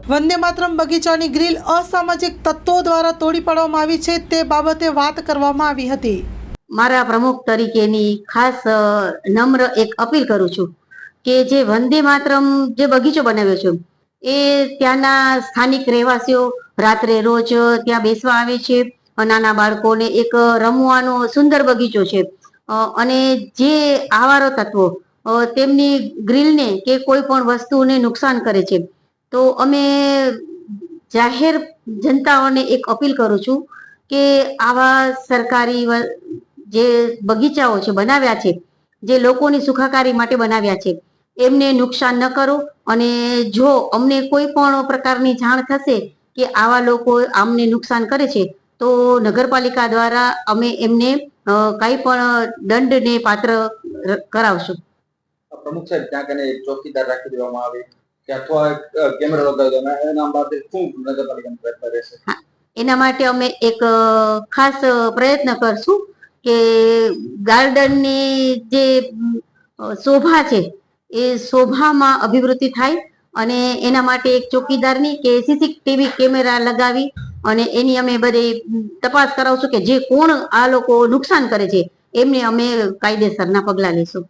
વંદે માતરમ બગીચાની ગ્રીલ અસામાજિક તત્વો દ્વારા તોડી પાડવામાં આવી છે તે બાબતે વાત કરવામાં આવી હતી। મારા પ્રમુખ તરીકેની ખાસ નમ્ર એક અપીલ કરું છું કે જે વંદે માતરમ જે બગીચો બનાવ્યો છે એ ત્યાંના સ્થાનિક રહેવાસીઓ રાત્રે રોજ ત્યાં બેસવા આવે છે। નાના બાળકોને એક રમવાનો સુંદર બગીચો છે અને જે આવારો તત્વો તેમની ગ્રીલને કે કોઈ પણ વસ્તુને નુકસાન કરે છે તો અમે જાહેર જનતાઓને એક અપીલ કરું છું કે આવા સરકારી જે બગીચાઓ છે બનાવ્યા છે જે લોકોની સુખાકારી માટે બનાવ્યા છે એમને નુકસાન ન કરો અને જો અમને કોઈ પણ પ્રકારની જાણ થશે કે આવા લોકો આમને નુકસાન કરે છે તો નગરપાલિકા દ્વારા અમે એમને કંઈ પણ દંડને પાત્ર કરાવશું। પ્રમુખ સાહેબ ત્યાં કને એક ચોકીદાર રાખી દેવામાં આવે કે અથવા કેમેરા લગાવવામાં એના માટે શું નગરપાલિકાનો પ્રયત્ન રહેશે? એના માટે અમે એક ખાસ પ્રયત્ન કરશું કે ગાર્ડનની જે શોભા છે એ શોભામાં અભિવૃદ્ધિ થાય અને એના માટે એક ચોકીદારની કે સીસીટીવી કેમેરા લગાવી અને એની અમે બધી તપાસ કરાવશું કે જે કોણ આ લોકો નુકસાન કરે છે એમને અમે કાયદેસરના પગલાં લેશું।